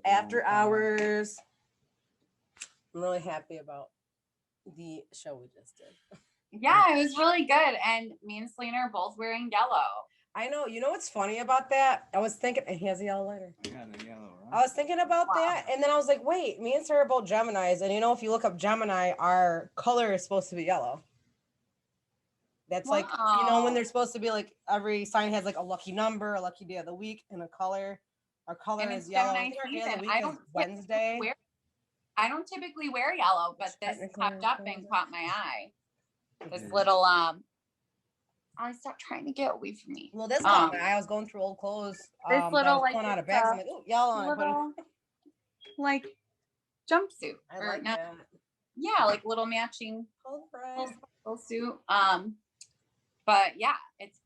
After Hours. I'm really happy about the show we just did. Yeah, it was really good. And me and Selena are both wearing yellow. I know. You know what's funny about that? I was thinking, and he has a yellow lighter. I got a yellow, right? I was thinking about that, and then I was like, wait, me and Sarah are both Geminis, and if you look up Gemini, our color is supposed to be yellow. That's like, when they're supposed to be like, every sign has like a lucky number, a lucky day of the week, and a color. Our color is yellow. I think our day of the week is Wednesday. I don't typically wear yellow, but this popped up and caught my eye. This little, I stopped trying to get away from me. Well, this caught my eye. I was going through old clothes. This little, like, pulling out of bags. I'm like, oh, yellow on it. Like, jumpsuit. I like that. Yeah, like little matching full suit. But yeah, it's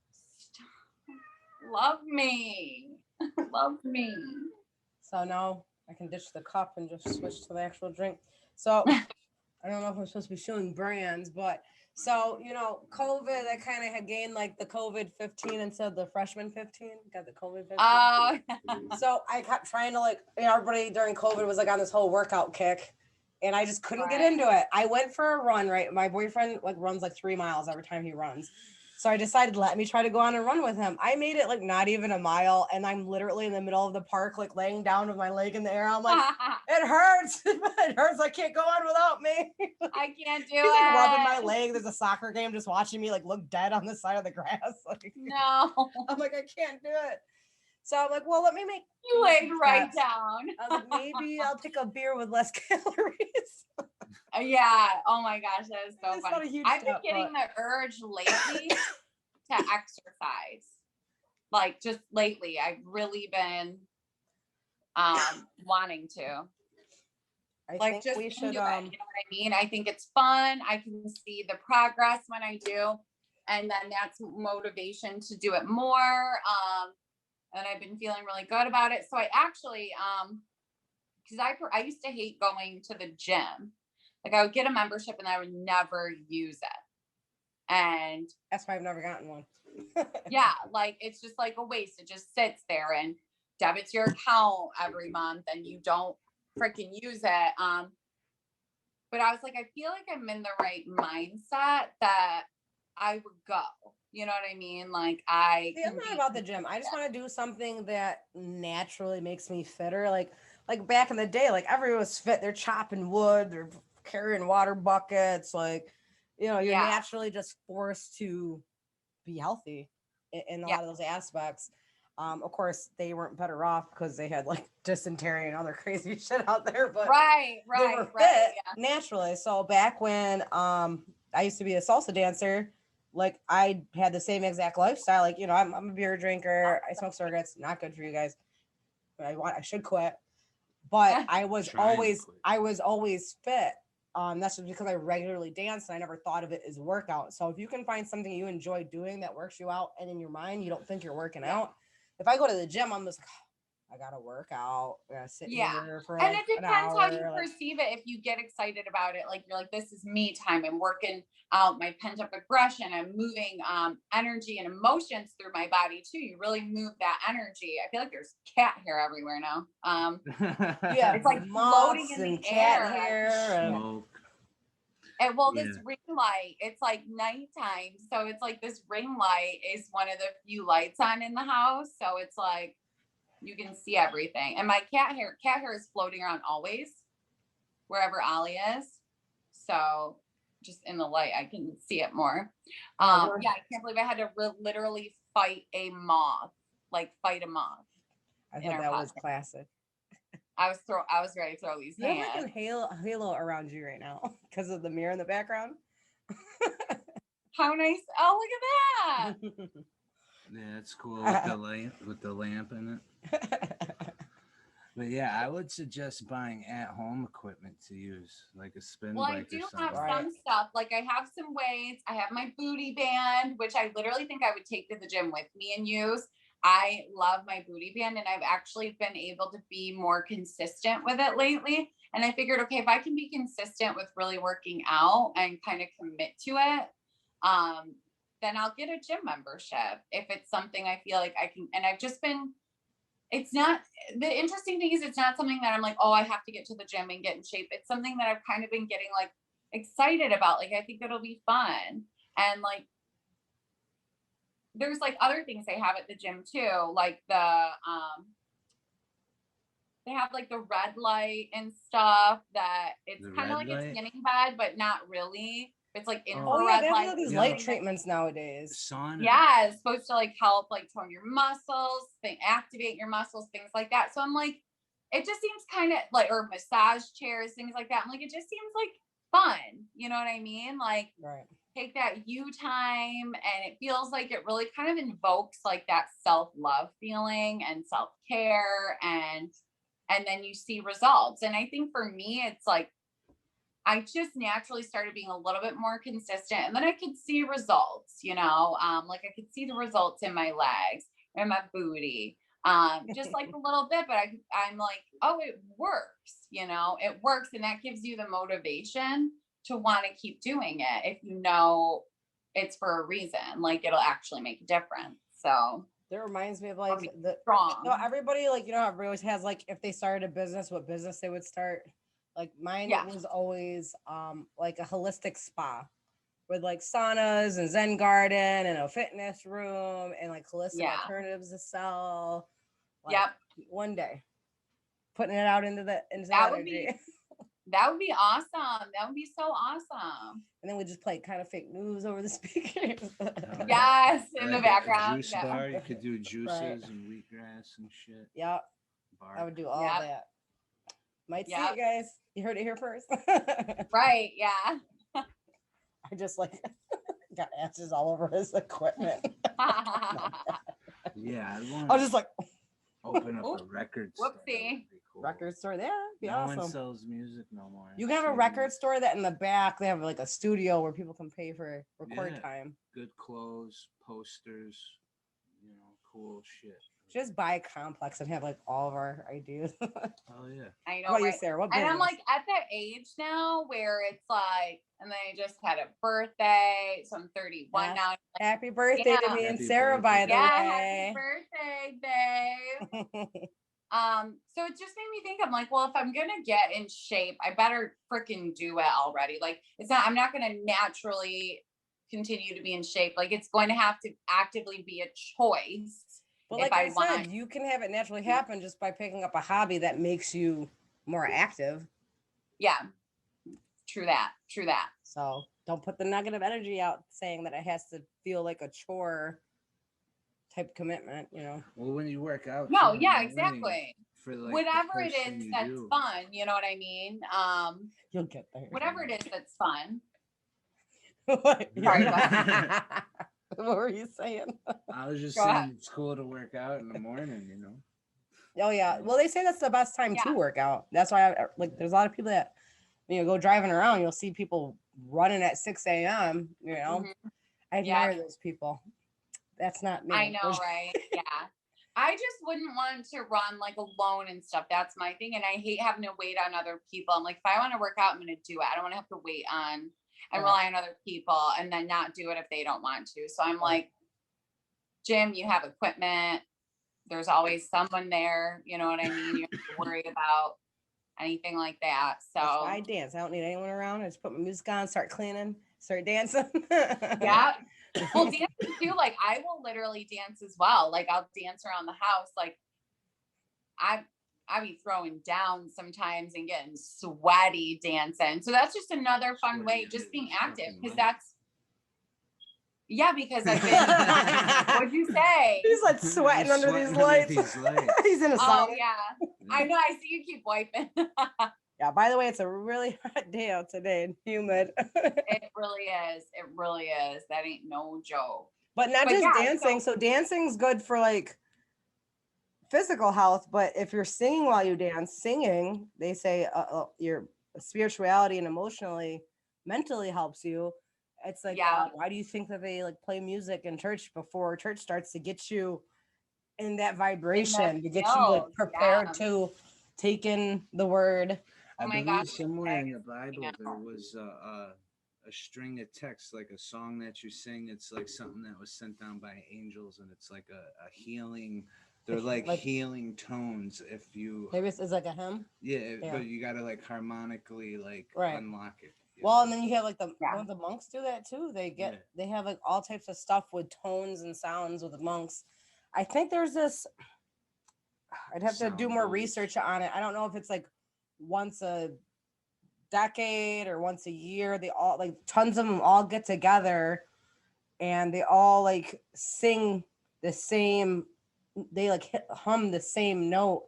love me. Love me. So now I can ditch the cup and just switch to the actual drink. So I don't know if I'm supposed to be showing brands, but so, COVID, I kind of had gained like the COVID 15 instead of the freshman 15. Got the COVID 15. Oh. So I kept trying to everybody during COVID was like on this whole workout kick, and I just couldn't get into it. I went for a run, right? My boyfriend runs 3 miles every time he runs. So I decided, let me try to go on and run with him. I made it not even a mile, and I'm literally in the middle of the park, laying down with my leg in the air. I'm like, it hurts. It hurts. I can't go on without me. I can't do He's it. Rubbing my leg. There's a soccer game, just watching me look dead on the side of the grass. No. I'm like, I can't do it. So I'm like, well, let me make. You laid right down. I was like, maybe I'll take a beer with less calories. Yeah. Oh my gosh, that is so funny. I've been getting the urge lately to exercise. Just lately, I've really been wanting to. I think just we should. you know what I mean? I think it's fun. I can see the progress when I do, and then that's motivation to do it more. And I've been feeling really good about it. So I actually, because I used to hate going to the gym. I would get a membership and I would never use it. And that's why I've never gotten one. Yeah, it's just a waste. It just sits there and debits your account every month and you don't freaking use it. But I was like, I feel like I'm in the right mindset that I would go. You know what I mean? I'm not about the gym. I just want to do something that naturally makes me fitter. Like back in the day, everyone was fit. They're chopping wood. They're carrying water buckets. You're naturally just forced to be healthy in a lot of those aspects. Of course, they weren't better off because they had dysentery and other crazy shit out there. But they were fit naturally. So back when I used to be a salsa dancer, I had the same exact lifestyle. I'm a beer drinker. I smoke cigarettes. Not good for you guys. I should quit. But I was always fit. That's just because I regularly dance and I never thought of it as workout. So if you can find something you enjoy doing that works you out and in your mind, you don't think you're working out. If I go to the gym, I'm just I gotta work out. I gotta sit here for and it depends how you perceive perceive it. If you get excited about it, you're this is me time. I'm working out my pent up aggression. I'm moving energy and emotions through my body too. You really move that energy. I feel like there's cat hair everywhere now. Yeah, it's floating in the cat air. hair. Smoke. And this ring light, it's nighttime. So it's this ring light is one of the few lights on in the house. So it's you can see everything. And my cat hair is floating around always, wherever Ollie is. So just in the light, I can see it more. I can't believe I had to literally fight a moth. I thought that was classic. I was ready to throw these hands. You have a halo around you right now because of the mirror in the background. How nice. Oh, look at that. Yeah, it's cool with the lamp in it. But yeah, I would suggest buying at-home equipment to use, like a spin bike or something. Well, I do have some stuff. I have some weights. I have my booty band, which I literally think I would take to the gym with me and use. I love my booty band, and I've actually been able to be more consistent with it lately. And I figured, okay, if I can be consistent with really working out and kind of commit to it, then I'll get a gym membership if it's something I feel like I can. And I've just been it's not, the interesting thing is it's not something that I'm like, oh, I have to get to the gym and get in shape. It's something that I've kind of been getting like excited about. Like, I think it'll be fun. And like, there's like other things they have at the gym too. Like they have like the red light and stuff that it's kind of like a tanning bed, but not really. It's like infrared they light. have all these light treatments nowadays. Sauna. Yeah, it's supposed to like help like tone your muscles, activate your muscles, things like that. So I'm like, it just seems kind of like, or massage chairs, things like that. I'm like, it just seems like fun. You know what I mean? Like, take that you time, and it feels like it really kind of invokes like that self-love feeling and self-care, and then you see results. And I think for me, it's like, I just naturally started being a little bit more consistent, and then I could see results, you know, like I could see the results in my legs and my booty, just like a little bit, but I'm like, oh, it works, you know, it works. And that gives you the motivation to want to keep doing it. If you know it's for a reason, like it'll actually make a difference. So that reminds me of like strong. You know, everybody, like, you know, everybody always has like, if they started a business, what business they would start. Like mine was always like a holistic spa with like saunas and Zen garden and a fitness room and like holistic alternatives to sell. Like, one day putting it out into the energy. That would be awesome. That would be so awesome. And then we just play kind of fake news over the speakers. Yes, in the background. Juice bar. You could do juices and wheatgrass and shit. Yep. Bar. I would do all that. Might see it, guys. You heard it here first. Right, yeah. I just like got ashes all over his equipment. Yeah. I was just like, open up a record store. Whoopsie. Cool. Record store, yeah, be no awesome. one sells music no more. You can have a record store that in the back they have like a studio where people can pay for record time. Good clothes, posters, you know, cool shit. Just buy a complex and have like all of our ideas. Oh yeah. I know. What about you, Sarah? What business? And I'm like at that age now where it's like, and then I just had a birthday, so I'm 31 now. Like, happy birthday to me and Sarah, by the way. Happy birthday, babe. So it just made me think, I'm like, well, if I'm gonna get in shape, I better freaking do it already. Like, I'm not gonna naturally continue to be in shape. Like, it's going to have to actively be a choice. But like I said, you can have it naturally happen just by picking up a hobby that makes you more active. Yeah. True that. So don't put the negative energy out saying that it has to feel like a chore type commitment, you know. Well, when you work out. No, yeah, exactly. For like whatever it is that's fun, you know what I mean? You'll get there. Whatever it is that's fun. What? Sorry, what were you saying? I was just saying it's cool to work out in the morning, you know. Oh yeah. Well, they say that's the best time to work out. That's why there's a lot of people that, you know, go driving around, you'll see people running at 6 a.m., you know. Mm-hmm. I admire those people. That's not me. I know, right? Yeah. I just wouldn't want to run like alone and stuff. That's my thing. And I hate having to wait on other people. I'm like, if I want to work out, I'm going to do it. I don't want to have to wait on and rely on other people and then not do it if they don't want to. So I'm like, Jim, you have equipment. There's always someone there. You know what I mean? You don't have to worry about anything like that. So I dance. I don't need anyone around. I just put my music on, start cleaning, start dancing. Yeah. Well, dancing too. Like I will literally dance as well. Like I'll dance around the house. Like I be throwing down sometimes and getting sweaty dancing. So that's just another fun way, just being active. Because because I've been, what'd you say? He's like sweating under these lights. He's in a sauna. Oh, yeah. I know. I see you keep wiping. Yeah, by the way, it's a really hot day out today and humid. It really is. It really is. That ain't no joke. But not just dancing. So dancing's good for like physical health, but if you're singing while you dance, singing, they say your spirituality and mentally helps you. It's like, why do you think that they like play music in church before church starts to get you in that vibration, to get you like prepared to take in the word? I believe somewhere in the Bible there was a string of text, like a song that you sing. It's like something that was sent down by angels, and it's like a healing They're like healing tones. If you maybe it's like a hymn. Yeah, but you gotta like harmonically like right. unlock it. Well, and then you have like the monks do that too. They have like all types of stuff with tones and sounds with the monks. I think there's this. I'd have to do more research on it. I don't know if it's like once a decade or once a year. They all like tons of them all get together, and they all like sing the same. They like hum the same note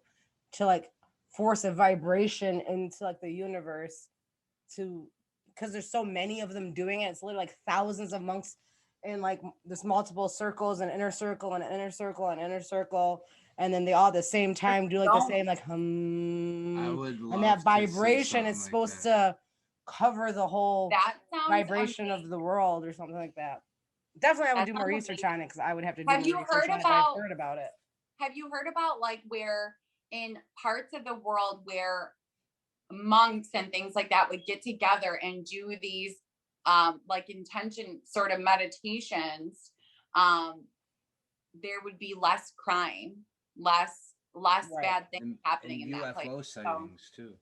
to like force a vibration into like the universe to. Because there's so many of them doing it. It's literally like thousands of monks in like this multiple circles and inner circle and inner circle and inner circle. And then they all at the same time do like the same like hum. I would love and that vibration is supposed to cover the whole vibration of the world or something like that. Definitely I would do more research on it because I would have to do more research on it. I've heard about it. Have you heard about like where in parts of the world where monks and things like that would get together and do these like intention sort of meditations, there would be less crime, less bad things happening in that place. UFO sightings too.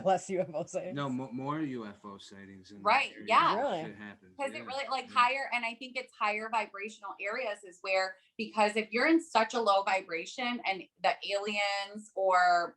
Less UFO sightings. No, more UFO sightings. Really? Because it really like higher, and I think it's higher vibrational areas is where, because if you're in such a low vibration and the aliens or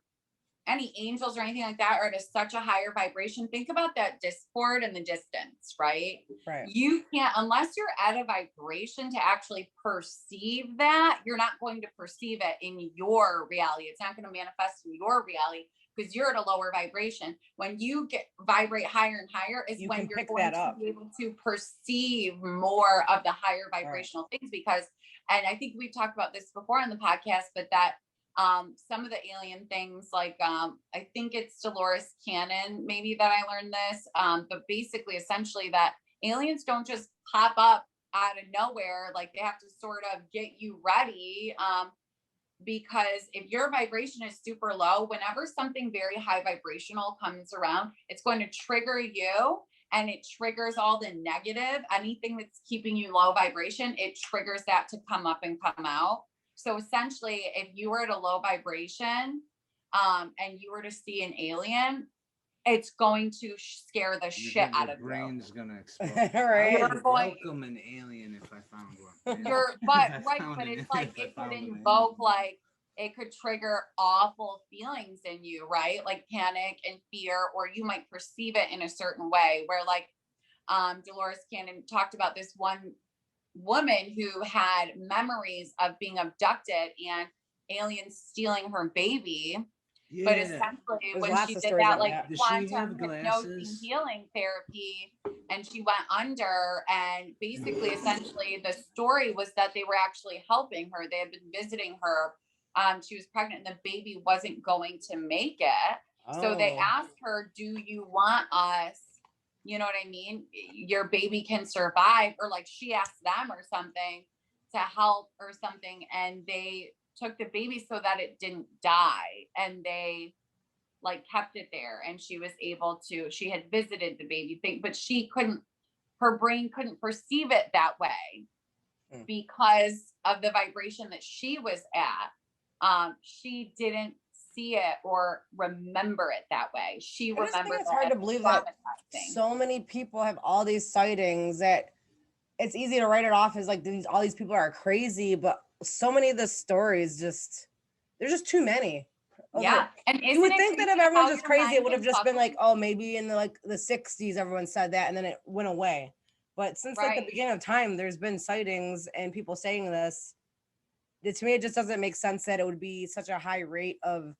any angels or anything like that are at such a higher vibration, think about that discord and the distance, right? You can't, unless you're at a vibration to actually perceive that, you're not going to perceive it in your reality. It's not going to manifest in your reality because you're at a lower vibration. When you vibrate higher and higher is when you're going to be able to perceive more of the higher vibrational things. Because, and I think we've talked about this before on the podcast, but that some of the alien things, like I think it's Dolores Cannon, maybe that I learned this, but basically essentially that aliens don't just pop up out of nowhere, like they have to sort of get you ready, because if your vibration is super low, whenever something very high vibrational comes around, it's going to trigger you, and it triggers all the negative, anything that's keeping you low vibration, it triggers that to come up and come out. So essentially, if you were at a low vibration and you were to see an alien, it's going to scare the shit out of you. Your brain's going to explode. Right. I would welcome an alien if I found one. But it's like it could invoke, like, it could trigger awful feelings in you, right? Like panic and fear, or you might perceive it in a certain way where like Dolores Cannon talked about this one woman who had memories of being abducted and aliens stealing her baby. Yeah. But essentially when she did that like quantum hypnosis healing therapy and she went under, and basically essentially the story was that they were actually helping her. They had been visiting her. She was pregnant and the baby wasn't going to make it. So they asked her, do you want us, you know what I mean, your baby can survive, or like she asked them or something to help or something, and they took the baby so that it didn't die, and they like kept it there, and she was able to, she had visited the baby thing, but her brain couldn't perceive it that way because of the vibration that she was at. She didn't see it or remember it that way. She remembered. It's hard to believe that so many people have all these sightings that it's easy to write it off as like all these people are crazy, but so many of the stories there's just too many. Yeah, and you would think that if everyone's just crazy, it would have just been like, oh, maybe in the 60s everyone said that and then it went away. But since like the beginning of time, there's been sightings and people saying this. To me, it just doesn't make sense that it would be such a high rate of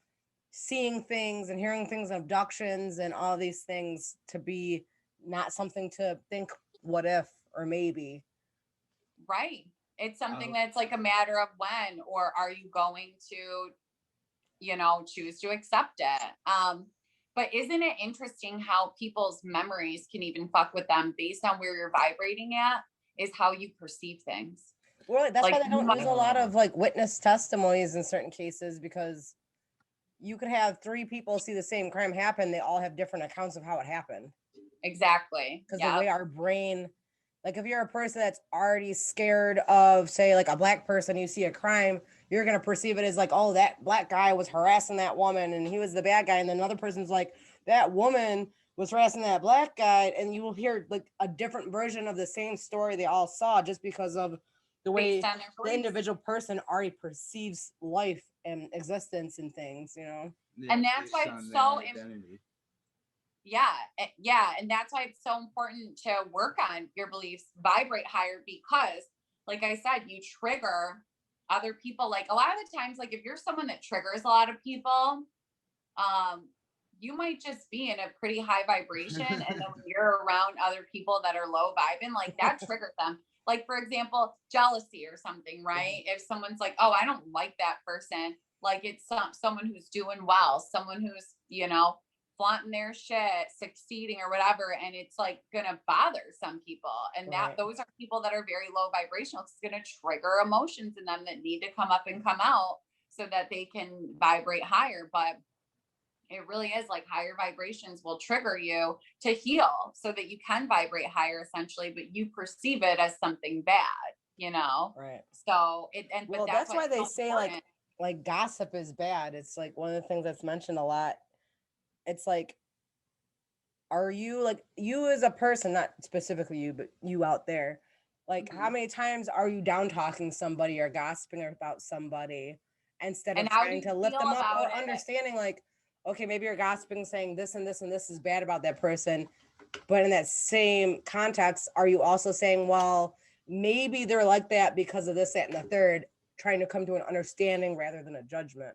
seeing things and hearing things, abductions and all these things, to be not something to think what if or maybe. Right. It's something that's like a matter of when, or are you going to, choose to accept it? But isn't it interesting how people's memories can even fuck with them based on where you're vibrating at, is how you perceive things. Well, that's why they don't use a lot of like witness testimonies in certain cases, because you could have 3 people see the same crime happen. They all have different accounts of how it happened. Exactly. Because the way our brain, like if you're a person that's already scared of, say, like a black person, you see a crime, you're going to perceive it as like, oh, that black guy was harassing that woman and he was the bad guy. And then another person's like, that woman was harassing that black guy. And you will hear like a different version of the same story they all saw just because of the way the individual person already perceives life and existence and things, you know? Yeah, and that's why it's so yeah. And that's why it's so important to work on your beliefs, vibrate higher, because like I said, you trigger other people. Like a lot of the times, like if you're someone that triggers a lot of people, you might just be in a pretty high vibration. And then when you're around other people that are low vibing, like that triggers them. Like, for example, jealousy or something, right? If someone's like, oh, I don't like that person. Like it's someone who's doing well, someone who's, you know, flaunting their shit, succeeding or whatever. And it's like going to bother some people. And that those are people that are very low vibrational. It's going to trigger emotions in them that need to come up and come out so that they can vibrate higher. But it really is like higher vibrations will trigger you to heal so that you can vibrate higher essentially, but you perceive it as something bad, you know? Right. So but that's why they say like gossip is bad. It's like one of the things that's mentioned a lot. It's like, are you like, you as a person, not specifically you, but you out there, like how many times are you down talking somebody or gossiping about somebody instead of trying to lift them up or understanding like, okay, maybe you're gossiping saying this and this and this is bad about that person, but in that same context, are you also saying, well, maybe they're like that because of this, that, and the third, trying to come to an understanding rather than a judgment,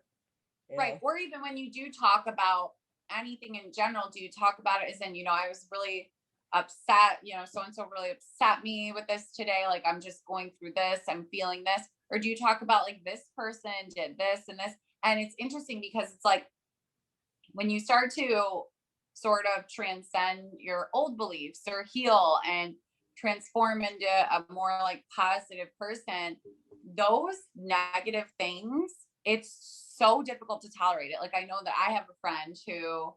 right? Or even when you do talk about anything in general, do you talk about it as in, you know, I was really upset, you know, so-and-so really upset me with this today, like I'm just going through this, I'm feeling this? Or do you talk about like this person did this and this? And it's interesting because it's like when you start to sort of transcend your old beliefs or heal and transform into a more like positive person, those negative things, it's so difficult to tolerate it. Like I know that I have a friend who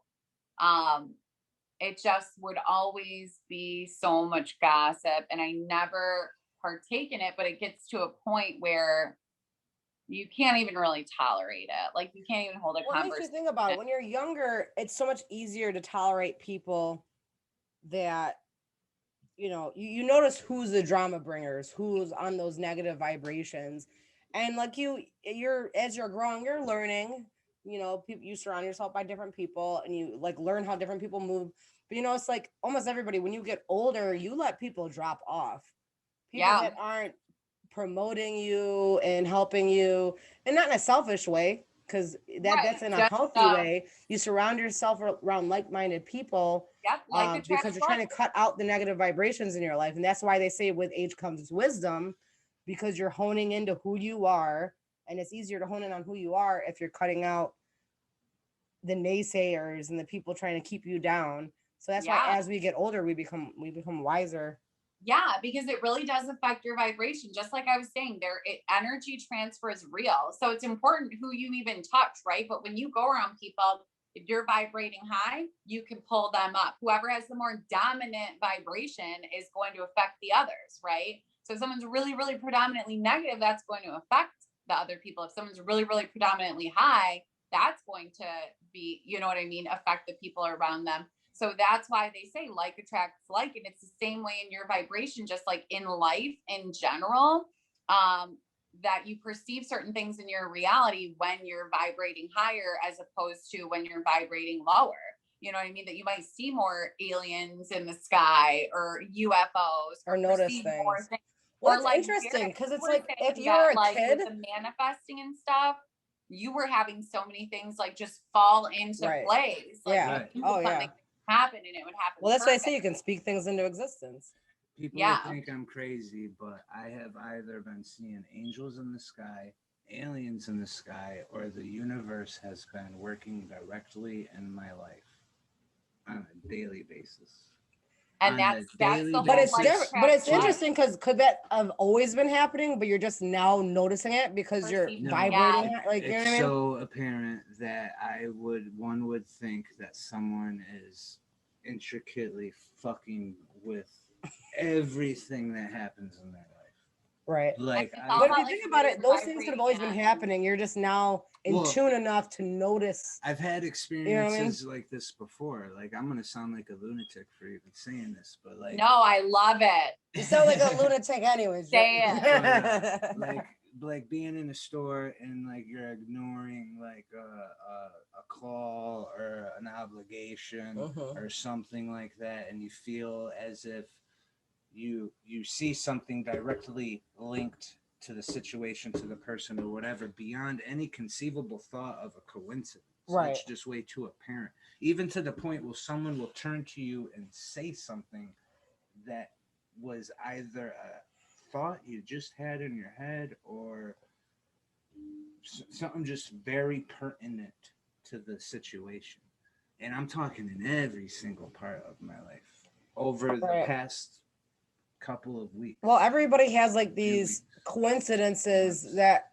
it just would always be so much gossip and I never partake in it, but it gets to a point where you can't even really tolerate it. Like you can't even hold a conversation. What makes you think about it? When you're younger, it's so much easier to tolerate people that, you know, you notice who's the drama bringers, who's on those negative vibrations. And like you're as you're growing, you're learning, you know, you surround yourself by different people and you like learn how different people move. But you know, it's like almost everybody, when you get older, you let people drop off. People that aren't promoting you and helping you, and not in a selfish way, because that's in a healthy way. You surround yourself around like-minded people because you're trying to cut out the negative vibrations in your life. And that's why they say with age comes wisdom, because you're honing into who you are, and it's easier to hone in on who you are if you're cutting out the naysayers and the people trying to keep you down. So that's why as we get older, we become wiser. Yeah, because it really does affect your vibration. Just like I was saying, energy transfer is real. So it's important who you even touch, right? But when you go around people, if you're vibrating high, you can pull them up. Whoever has the more dominant vibration is going to affect the others, right? So if someone's really, really predominantly negative, that's going to affect the other people. If someone's really, really predominantly high, that's going to be, you know what I mean, affect the people around them. So that's why they say like attracts like, and it's the same way in your vibration, just like in life in general, that you perceive certain things in your reality when you're vibrating higher as opposed to when you're vibrating lower. You know what I mean? That you might see more aliens in the sky or UFOs or notice things. Well, it's like interesting because it's like if you're a kid, with the manifesting and stuff, you were having so many things like just fall into place. Like happen and it would happen. Well, that's why I say you can speak things into existence. People would think I'm crazy, but I have either been seeing angels in the sky, aliens in the sky, or the universe has been working directly in my life on a daily basis. And that's the whole but it's different. But it's interesting because could that have always been happening, but you're just now noticing it because you're vibrating it? Like, you know what I mean? So apparent that one would think that someone is intricately fucking with everything that happens in their life. Right. Like, it's I, all But if about, you like, think about it, those things could have always been vibrating happening. You're just now in Well, tune enough to notice. I've had You know what I mean? experiences like this before. Like, I'm gonna sound like a lunatic for even saying this, but like, No, I love it. You sound like a lunatic anyways. Say but, like being in a store and like you're ignoring like a call or an obligation Mhm. or something like that, and you feel as if you see something directly linked to the situation, to the person or whatever, beyond any conceivable thought of a coincidence. Right. It's just way too apparent, even to the point where someone will turn to you and say something that was either a thought you just had in your head or something just very pertinent to the situation. And I'm talking in every single part of my life over the Right. past couple of weeks. Well, everybody has like these coincidences that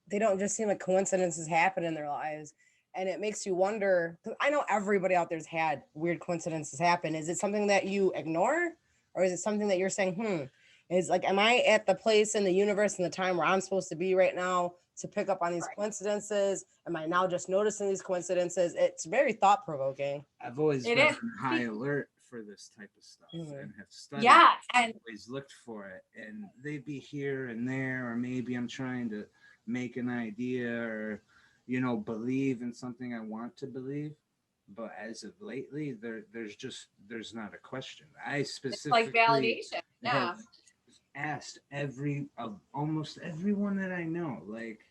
they don't just seem like coincidences happen in their lives. And it makes you wonder, 'cause I know everybody out there's had weird coincidences happen. Is it something that you ignore? Or is it something that you're saying, is like, am I at the place in the universe and the time where I'm supposed to be right now to pick up on these coincidences? Am I now just noticing these coincidences? It's very thought provoking. I've always It been is. on high alert for this type of stuff Mhm. and have studied Yeah, it, and always looked for it, and they'd be here and there, or maybe I'm trying to make an idea or believe in something I want to believe. But as of lately, there's not a question. I it's specifically like validation. Yeah. have asked almost everyone that I know, like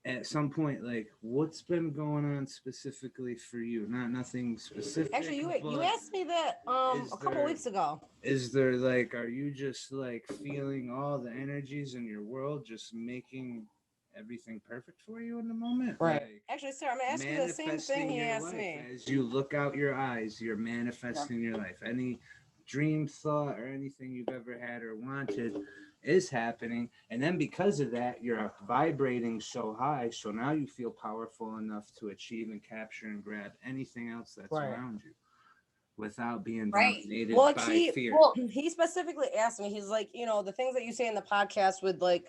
at some point, like, what's been going on specifically for you? Nothing specific. Actually, you asked me that a couple weeks ago. Is there like, are you just like feeling all the energies in your world just making everything perfect for you in the moment? Right. Like, Actually, sir, I'm gonna ask you the same manifesting thing he your asked life. me. As you look out your eyes, you're manifesting your life. Any dream, thought, or anything you've ever had or wanted is happening. And then because of that, you're vibrating so high. So now you feel powerful enough to achieve and capture and grab anything else that's around you without being dominated by fear. Well, he specifically asked me, he's like, the things that you say in the podcast with like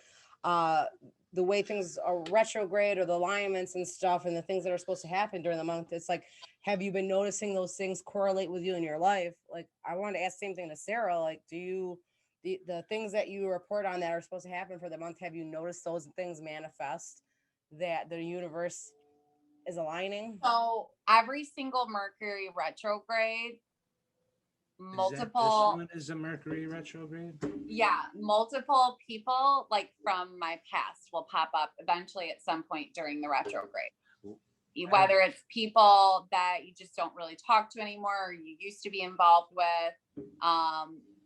the way things are retrograde or the alignments and stuff and the things that are supposed to happen during the month, it's like, have you been noticing those things correlate with you in your life? Like, I wanted to ask the same thing to Sarah, like, do you the things that you report on that are supposed to happen for the month, have you noticed those things manifest, that the universe is aligning? So every single Mercury retrograde, This one is a Mercury retrograde? Yeah, multiple people like from my past will pop up eventually at some point during the retrograde. Whether it's people that you just don't really talk to anymore or you used to be involved with,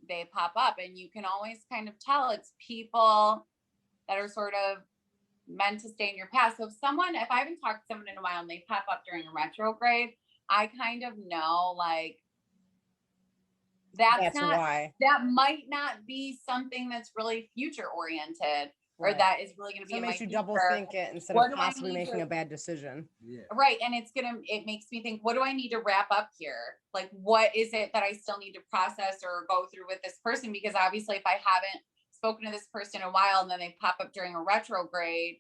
they pop up, and you can always kind of tell it's people that are sort of meant to stay in your past. So if I haven't talked to someone in a while and they pop up during a retrograde, I kind of know like that's not why. That might not be something that's really future oriented or that is really going to be. So it makes you future. double think it instead of possibly making a bad decision. Yeah. Right. And it makes me think, what do I need to wrap up here? Like, what is it that I still need to process or go through with this person? Because obviously if I haven't spoken to this person in a while and then they pop up during a retrograde,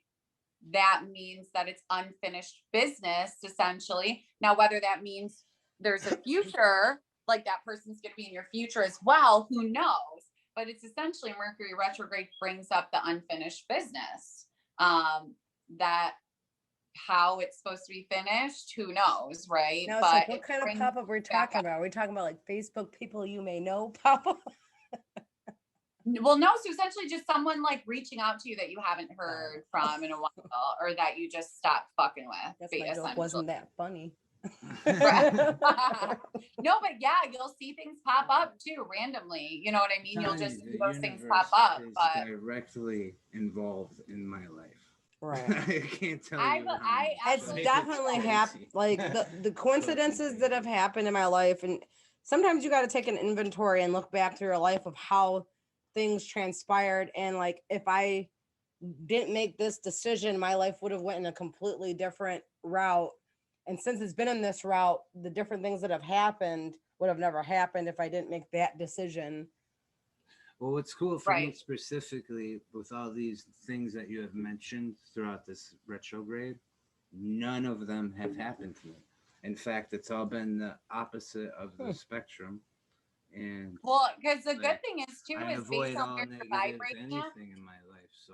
that means that it's unfinished business essentially. Now, whether that means there's a future, like that person's going to be in your future as well, who knows? But it's essentially Mercury retrograde brings up the unfinished business. That how it's supposed to be finished, who knows, right? Now, it's like, what kind of pop-up are we talking about? Are we talking about like Facebook people you may know pop-up? Well, no. So essentially just someone like reaching out to you that you haven't heard from in a while or that you just stopped fucking with. That's my joke. Wasn't that funny? No, but yeah, you'll see things pop up too randomly. You know what I mean? You'll just see those things pop up. But directly involved in my life. Right. I can't tell you. It's definitely happened. Like the coincidences that have happened in my life, and sometimes you got to take an inventory and look back through your life of how things transpired, and like if I didn't make this decision, my life would have went in a completely different route. And since it's been in this route, the different things that have happened would have never happened if I didn't make that decision. Well, what's cool for me Right. specifically with all these things that you have mentioned throughout this retrograde, none of them have happened to me. In fact, it's all been the opposite of the spectrum. And Well, because the good like, thing is too I is based avoid on all where your negative vibration. anything in my life. So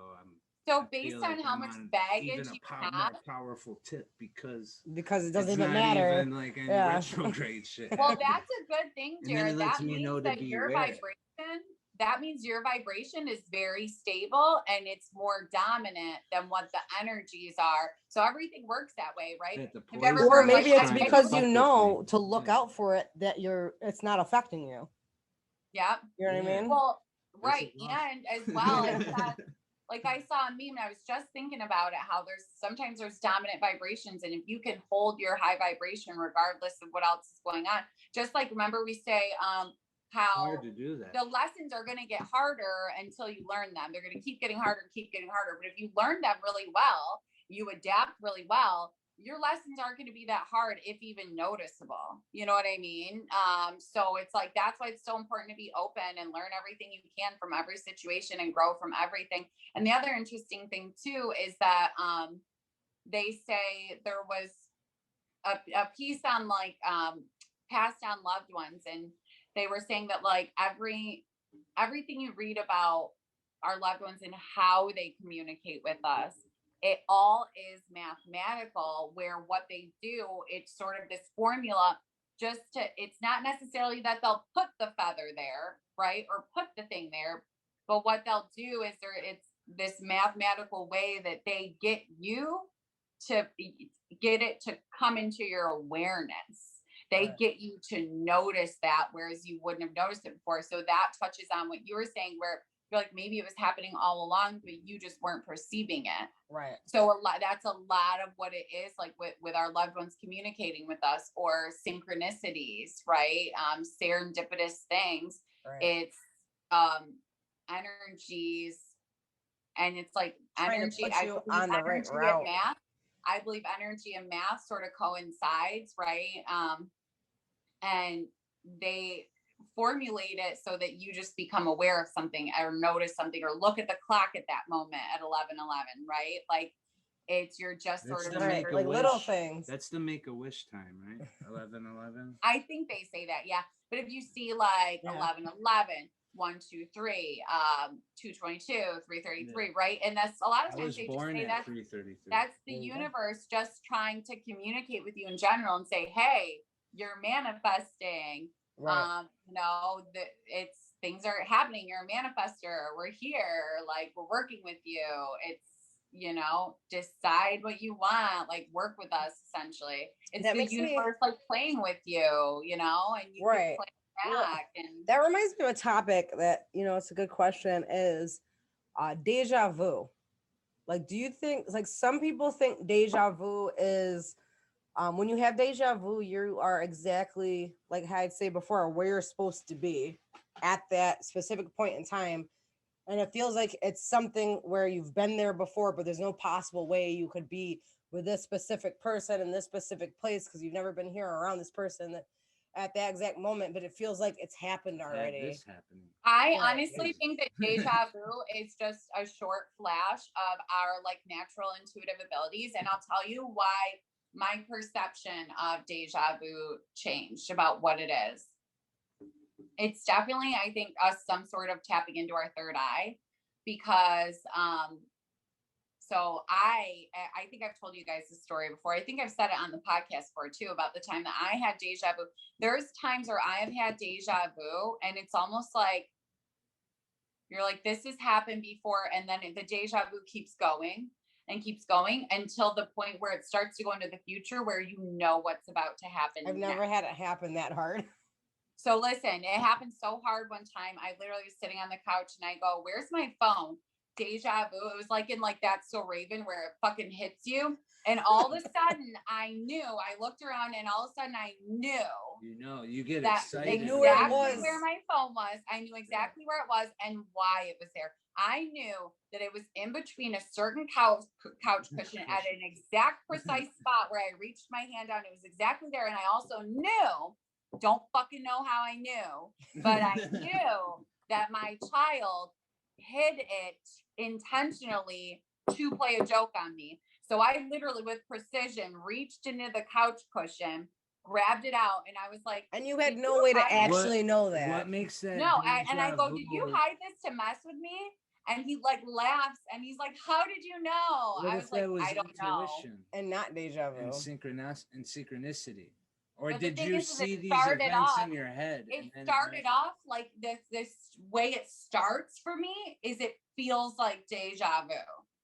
So I based feel on like how I'm much on baggage even you a have. more powerful tip because it doesn't it's even not matter. even like any Yeah. retrograde shit. Well, happening. that's a good thing, And then it Jared. lets That me know means to that your beware. vibration, that means your vibration is very stable and it's more dominant than what the energies are. So everything works that way, right? That the Have you ever poison Or heard, maybe like, it's trying to because fuck you with know me. to look Yeah. out for it, that it's not affecting you. yeah. You know what I Yeah. mean? Well, That's right. a lot. And as well, it says, like I saw a meme and I was just thinking about it, how sometimes there's dominant vibrations. And if you can hold your high vibration, regardless of what else is going on, just like, remember we say, how hard to do that. the lessons are going to get harder until you learn them. They're going to keep getting harder and keep getting harder. But if you learn them really well, you adapt really well, your lessons aren't going to be that hard, if even noticeable. You know what I mean? So it's like, that's why it's so important to be open and learn everything you can from every situation and grow from everything. And the other interesting thing too is that they say there was a piece on like passed on loved ones, and they were saying that like everything you read about our loved ones and how they communicate with us, it all is mathematical, where what they do, it's sort of this formula, it's not necessarily that they'll put the feather there, right, or put the thing there, but what they'll do is it's this mathematical way that they get you to get it to come into your awareness. They get you to notice that, whereas you wouldn't have noticed it before. So that touches on what you were saying, where you're like, maybe it was happening all along, but you just weren't perceiving it. Right. So that's a lot of what it is, like with our loved ones communicating with us, or synchronicities, right? Serendipitous things. Right. It's energies, and it's like Trying to energy. put you on the right route. Math. I believe energy and math sort of coincides, right? And they formulate it so that you just become aware of something, or notice something, or look at the clock at that moment at 11:11, right? Like you're just That's sort the of make a like wish. little things. That's the make a wish time, right? 11:11. I think they say that, yeah. But if you see like 11:11, 1, 2, 3, 2:22, 3:33, right? And that's a lot of times they just say that 3:33. that's the universe just trying to communicate with you in general and say, hey, you're manifesting. Right. It's things are happening. You're a manifester. We're here. Like, we're working with you. It's, decide what you want, like work with us, essentially. It's That the makes universe like playing with you, and you Right. can play back. And that reminds me of a topic that, it's a good question, is deja vu. Like, do you think, like, some people think deja vu is when you have deja vu, you are exactly, like I'd say before, where you're supposed to be at that specific point in time. And it feels like it's something where you've been there before, but there's no possible way you could be with this specific person in this specific place, because you've never been here around this person at that exact moment. But it feels like it's happened already. This happening. I honestly think that deja vu is just a short flash of our like natural intuitive abilities. And I'll tell you why my perception of deja vu changed about what it is. It's definitely, I think, us some sort of tapping into our third eye, because so I think I've told you guys this story before. I think I've said it on the podcast before too, about the time that I had deja vu. There's times where I have had deja vu, and it's almost like you're like, this has happened before, and then the deja vu keeps going and keeps going until the point where it starts to go into the future, where you know what's about to happen. I've never had it happen that hard. So listen, it happened so hard one time. I literally was sitting on the couch and I go, where's my phone? Deja vu. It was like in like That's So Raven, where it fucking hits you. And all of a sudden I knew, I looked around and all of a sudden I knew. You get that excited. knew where it exactly was. where my phone was. I knew exactly where it was and why it was there. I knew that it was in between a certain couch cushion at an exact precise spot where I reached my hand down. It was exactly there. And I also knew, don't fucking know how I knew, but I knew that my child hid it intentionally to play a joke on me. So I literally, with precision, reached into the couch cushion, grabbed it out, and I was like, and you had no way to actually know that. What makes that? No, and I go, did you hide this to mess with me? And he like laughs and he's like, how did you know? What I if was like, that was I don't know. intuition and not deja vu and synchronicity? Or But the did thing you is see it these started events off- in your head? It started off like this way it starts for me is it feels like deja vu.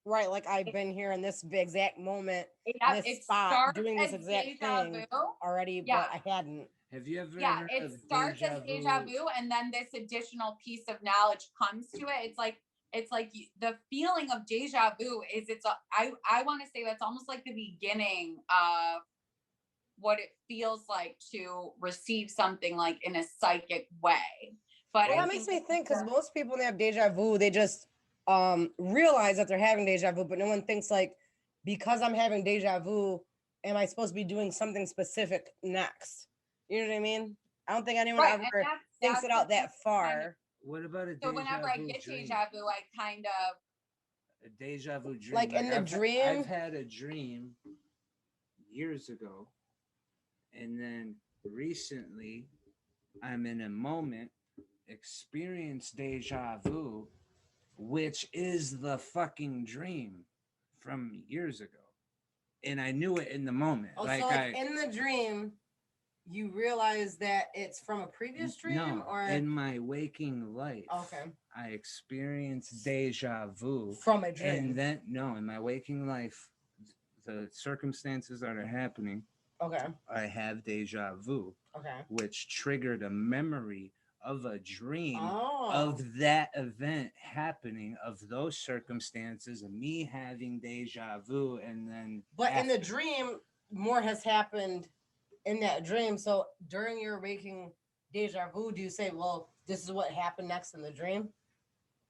right, like I've been here in this exact moment, Yeah, this it spot, starts doing this as exact deja thing vu. already, Yeah. but I hadn't. Have you ever Yeah, heard it of starts as deja vu, and then this additional piece of knowledge comes to it. It's like the feeling of deja vu is I want to say that's almost like the beginning of what it feels like to receive something like in a psychic way. But Well, that makes me think, because most people when they have deja vu, they just realize that they're having deja vu, but no one thinks like, because I'm having deja vu, am I supposed to be doing something specific next? You know what I mean? I don't think anyone ever thinks it out that far. What about a deja so whenever I get dream? deja vu, I kind of A deja vu dream. Like in the dream? I've had a dream years ago, and then recently I'm in a moment, experience deja vu, which is the fucking dream from years ago. And I knew it in the moment. Oh, so in the dream, you realize that it's from a previous dream? No, or in my waking life. Okay. I experienced deja vu. From a dream. And then, no, in my waking life, the circumstances that are happening, Okay. I have deja vu. Okay. Which triggered a memory of a dream Oh. of that event happening, of those circumstances, of me having deja vu, and then. But in the dream, more has happened in that dream. So during your waking deja vu, do you say, well, this is what happened next in the dream?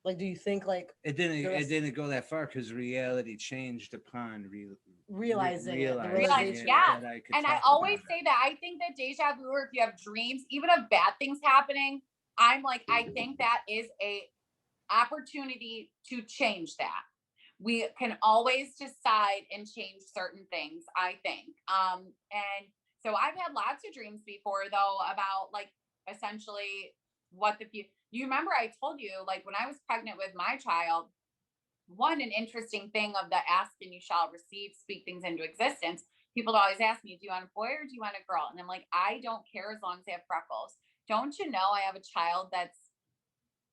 Like, do you think like it didn't go that far because reality changed upon realizing yeah. that and I always say that I think that deja vu, or if you have dreams, even of bad things happening, I'm like, I think that is a opportunity to change that. We can always decide and change certain things, I think. And so I've had lots of dreams before, though, about like essentially what the future. You remember I told you, like when I was pregnant with my child, an interesting thing of the ask and you shall receive, speak things into existence. People always ask me, do you want a boy or do you want a girl? And I'm like, I don't care as long as they have freckles. Don't you know I have a child that's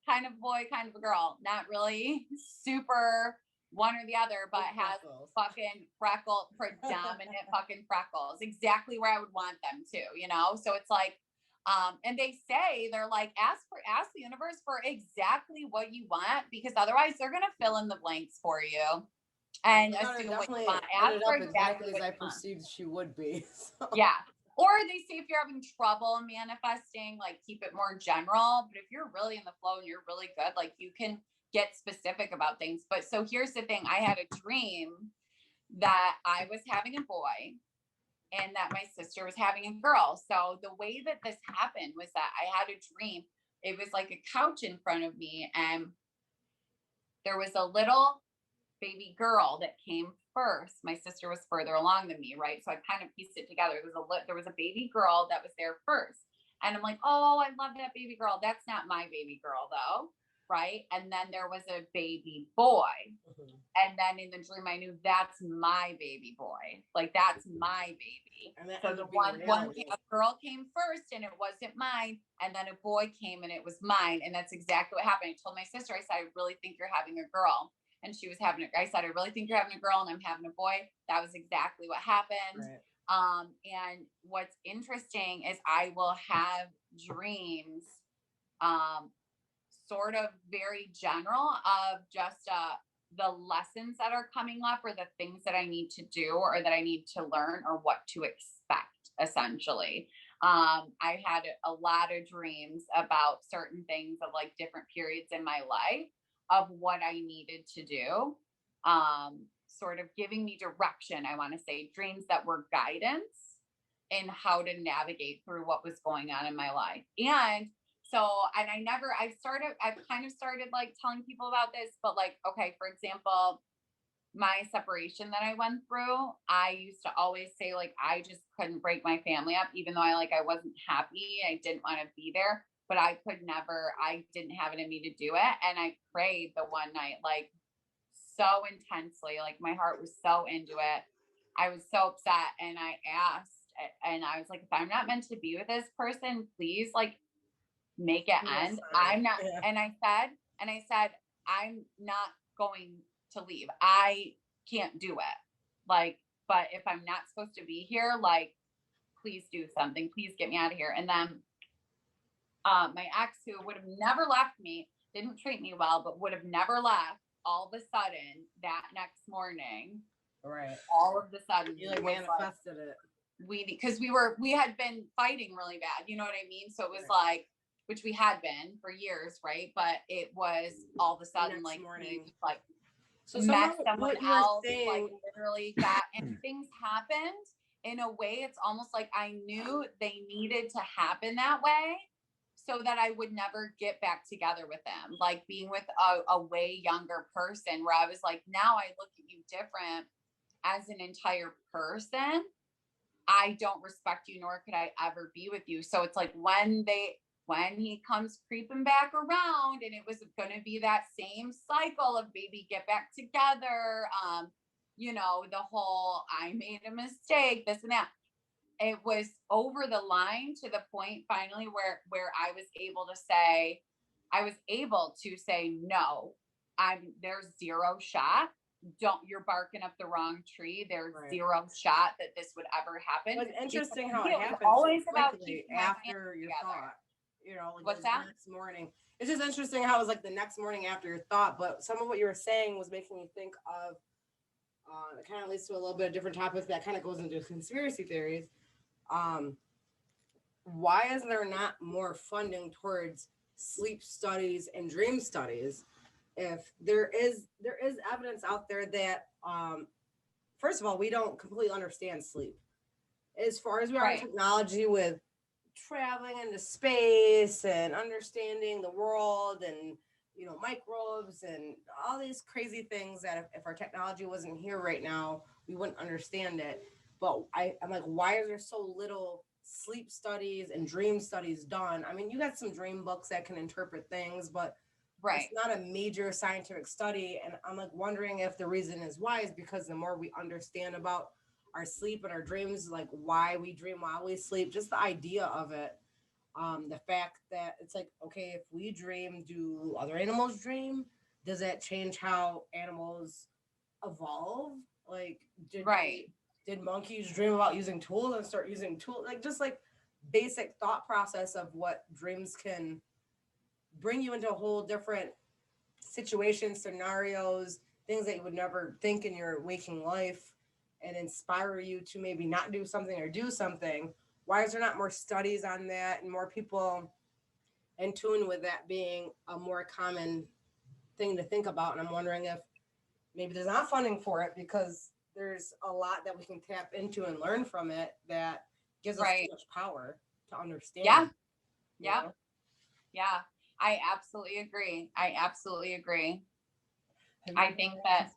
kind of boy, kind of a girl, not really super one or the other, but has fucking predominant fucking freckles, exactly where I would want them to, you know? So it's like, and they say, they're like, ask the universe for exactly what you want, because otherwise they're going to fill in the blanks for you and assume what you want. Ask for exactly as I perceived she would be. So. Yeah. Or they say if you're having trouble manifesting, like keep it more general. But if you're really in the flow and you're really good, like you can get specific about things. But so here's the thing. I had a dream that I was having a boy and that my sister was having a girl. So the way that this happened was that I had a dream. It was like a couch in front of me, and there was a little baby girl that came first. My sister was further along than me, right? So I kind of pieced it together. There was a baby girl that was there first. And I'm like, oh, I love that baby girl. That's not my baby girl though, right? And then there was a baby boy. Mm-hmm. And then in the dream, I knew that's my baby boy. Like that's my baby. So the one a girl came first and it wasn't mine. And then a boy came and it was mine. And that's exactly what happened. I told my sister, I said, I really think you're having a girl. And she was having I said, I really think you're having a girl and I'm having a boy. That was exactly what happened. Right. And what's interesting is I will have dreams, sort of very general of just, the lessons that are coming up or the things that I need to do or that I need to learn or what to expect essentially. I had a lot of dreams about certain things of like different periods in my life of what I needed to do, sort of giving me direction. I want to say dreams that were guidance in how to navigate through what was going on in my life. And So, and I've kind of started like telling people about this, but like, okay, for example, my separation that I went through, I used to always say like, I just couldn't break my family up, even though I wasn't happy. I didn't want to be there, but I didn't have it in me to do it. And I prayed the one night, like so intensely, like my heart was so into it. I was so upset. And I asked, and I was like, if I'm not meant to be with this person, please like make it end. I'm not. Yeah. And I said, I'm not going to leave. I can't do it. Like, but if I'm not supposed to be here, like, please do something. Please get me out of here. And then my ex, who would have never left me, didn't treat me well, but would have never left, all of a sudden that next morning, right? All of a sudden, you like manifested it. Because we had been fighting really bad. You know what I mean? So it was like, which we had been for years, right? But it was all of a sudden like morning, like so met someone else, like literally got, and things happened in a way. It's almost like I knew they needed to happen that way so that I would never get back together with them. Like being with a way younger person, where I was like, now I look at you different as an entire person. I don't respect you, nor could I ever be with you. So it's like when he comes creeping back around, and it was going to be that same cycle of baby, get back together. The whole, I made a mistake, this and that. It was over the line to the point finally where I was able to say, no, there's zero shot. You're barking up the wrong tree. There's zero shot that this would ever happen. It's interesting how it happens always so about after your thought. Like what's that? Next morning. It's just interesting how it was like the next morning after your thought, but some of what you were saying was making me think of it kind of leads to a little bit of different topics that kind of goes into conspiracy theories. Why is there not more funding towards sleep studies and dream studies? If there is evidence out there that first of all, we don't completely understand sleep as far as we are in technology with traveling into space and understanding the world and microbes and all these crazy things that if our technology wasn't here right now, we wouldn't understand it. But I'm like, why is there so little sleep studies and dream studies done? I mean, you got some dream books that can interpret things, but it's not a major scientific study. And I'm like wondering if the reason is why is because the more we understand about our sleep and our dreams, like why we dream while we sleep, just the idea of it. The fact that it's like, okay, if we dream, do other animals dream? Does that change how animals evolve? Like, did monkeys dream about using tools and start using tools? Like, just like basic thought process of what dreams can bring you into a whole different situations, scenarios, things that you would never think in your waking life, and inspire you to maybe not do something or do something. Why is there not more studies on that and more people in tune with that being a more common thing to think about? And I'm wondering if maybe there's not funding for it because there's a lot that we can tap into and learn from it that gives us too much power to understand. Yeah. I absolutely agree. I think that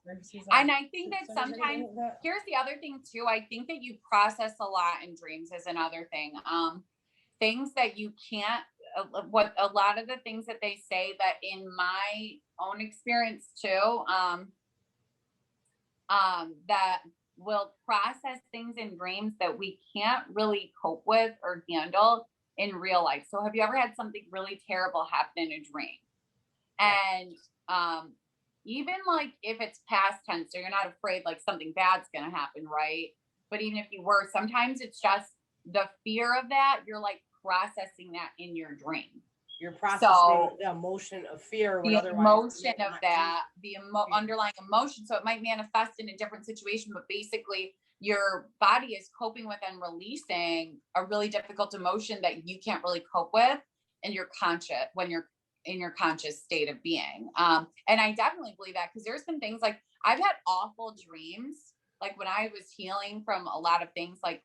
sometimes here's the other thing too. I think that you process a lot in dreams is another thing. Things that you can't, what a lot of the things that they say that in my own experience too, that will process things in dreams that we can't really cope with or handle in real life. So have you ever had something really terrible happen in a dream? And, even like if it's past tense, so you're not afraid like something bad's going to happen, right? But even if you were, sometimes it's just the fear of that. You're like processing that in your dream. You're processing the emotion of fear. The emotion of that, underlying emotion. So it might manifest in a different situation, but basically your body is coping with and releasing a really difficult emotion that you can't really cope with. And you're conscious when you're in your conscious state of being. And I definitely believe that because there's been things like I've had awful dreams. Like when I was healing from a lot of things, like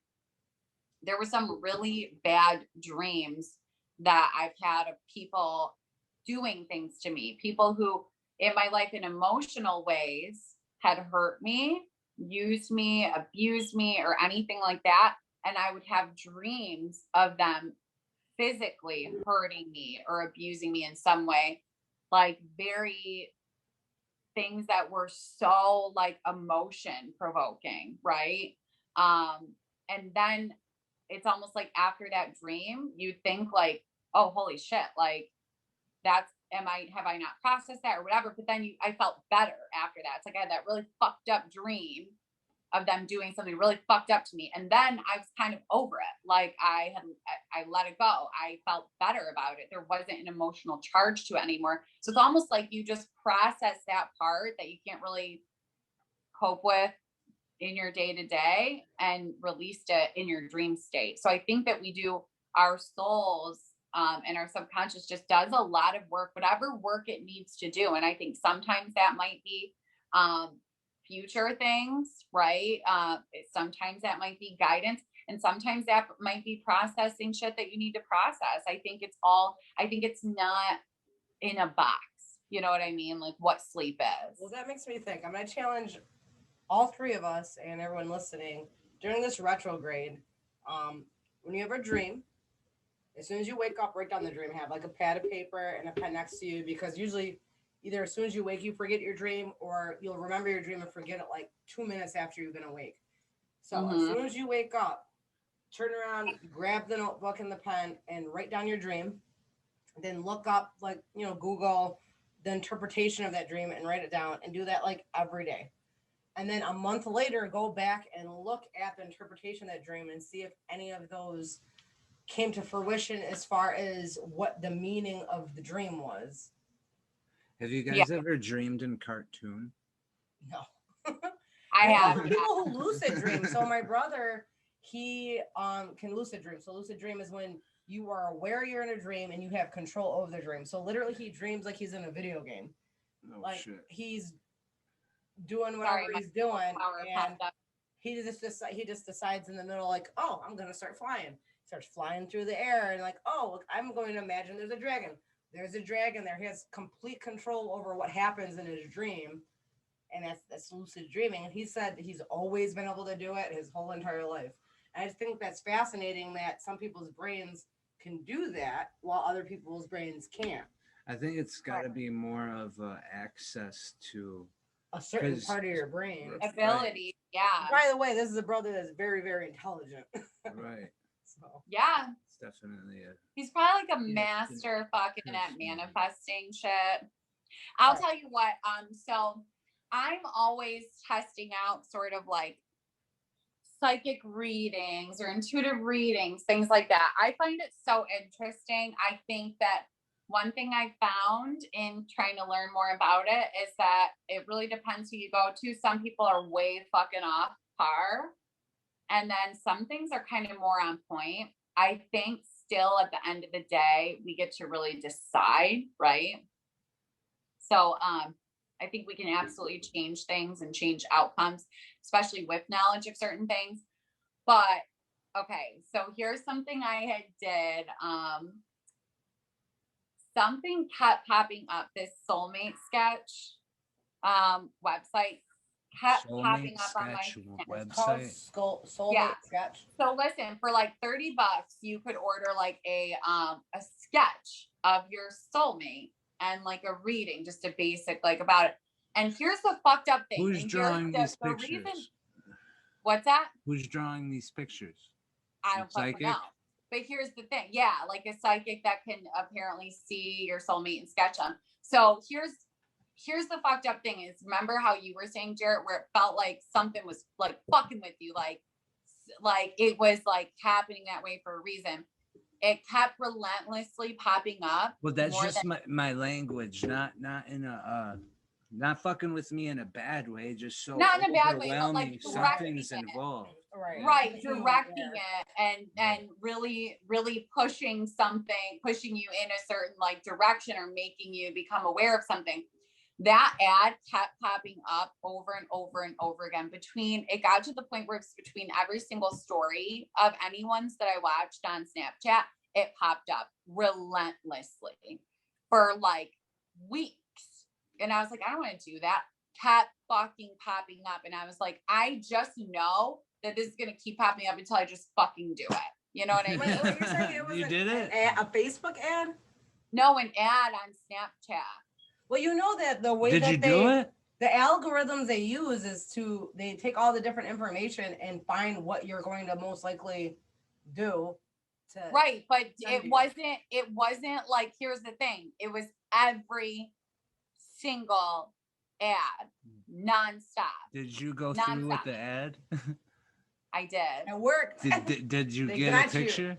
there were some really bad dreams that I've had of people doing things to me, people who in my life in emotional ways had hurt me, used me, abused me, or anything like that. And I would have dreams of them physically hurting me or abusing me in some way, like very things that were so like emotion provoking, right? And then it's almost like after that dream, you think like, oh, holy shit, like have I not processed that or whatever? But then I felt better after that. It's like I had that really fucked up dream of them doing something really fucked up to me. And then I was kind of over it. Like I let it go. I felt better about it. There wasn't an emotional charge to it anymore. So it's almost like you just process that part that you can't really cope with in your day to day and released it in your dream state. So I think that our souls and our subconscious just does a lot of work, whatever work it needs to do. And I think sometimes that might be future things, right? Sometimes that might be guidance, and sometimes that might be processing shit that you need to process. I think it's not in a box. You know what I mean? Like what sleep is. Well, that makes me think. I'm going to challenge all three of us and everyone listening during this retrograde. When you have a dream, as soon as you wake up, write down the dream. Have like a pad of paper and a pen next to you, because usually either as soon as you wake, you forget your dream, or you'll remember your dream and forget it like 2 minutes after you've been awake. So as soon as you wake up, turn around, grab the notebook and the pen and write down your dream. Then look up, like, Google the interpretation of that dream and write it down, and do that like every day. And then a month later, go back and look at the interpretation of that dream and see if any of those came to fruition as far as what the meaning of the dream was. Have you guys ever dreamed in cartoon? No. I have. People who lucid dream. So my brother, he can lucid dream. So lucid dream is when you are aware you're in a dream and you have control over the dream. So literally he dreams like he's in a video game. Oh, like shit. He's doing whatever he's doing, and he just decides in the middle, like, oh, I'm gonna start flying. Starts flying through the air, and like, oh, look, I'm going to imagine there's a dragon. There's a dragon there. He has complete control over what happens in his dream, and that's lucid dreaming. And he said he's always been able to do it his whole entire life. And I just think that's fascinating that some people's brains can do that while other people's brains can't. I think it's got to be more of access to a certain part of your brain. Ability, yeah. By the way, this is a brother that's very, very intelligent. Right. So. Yeah. It's definitely he's probably like a master fucking at manifesting shit. I'll tell you what, so I'm always testing out sort of like psychic readings or intuitive readings, things like that. I find it so interesting. I think that one thing I found in trying to learn more about it is that it really depends who you go to. Some people are way fucking off par, and then some things are kind of more on point. I think still at the end of the day, we get to really decide, right? So I think we can absolutely change things and change outcomes, especially with knowledge of certain things. But okay, so here's something I had did. Something kept popping up. This soulmate sketch website kept popping up on my website. Soulmate sketch. So listen, for like $30, you could order like a sketch of your soulmate and like a reading, just a basic like about it. And here's the fucked up thing. Who's drawing these pictures? What's that? Who's drawing these pictures? I don't fucking know. But here's the thing. Yeah, like a psychic that can apparently see your soulmate and sketch them. So here's the fucked up thing is, remember how you were saying, Jarrett, where it felt like something was like fucking with you, like it was like happening that way for a reason. It kept relentlessly popping up. Well, that's just my language, not in a not fucking with me in a bad way, just so not in a bad way, but like something's involved. Right, directing it and really pushing you in a certain like direction, or making you become aware of something. That ad kept popping up over and over and over again. It got to the point where it's between every single story of anyone's that I watched on Snapchat, it popped up relentlessly for like weeks. And I was like, I don't want to do that. Kept fucking popping up. And I was like, I just know that this is going to keep popping up until I just fucking do it. You know what I mean? Wait, you're saying it was You did it? a Facebook ad? No, an ad on Snapchat. Well, you know that the way Did that you do it? the algorithms they use is they take all the different information and find what you're going to most likely do. Right, but it wasn't like, here's the thing. It was every single ad, nonstop. Did you go through with the ad? I did. It worked. Did you get a picture?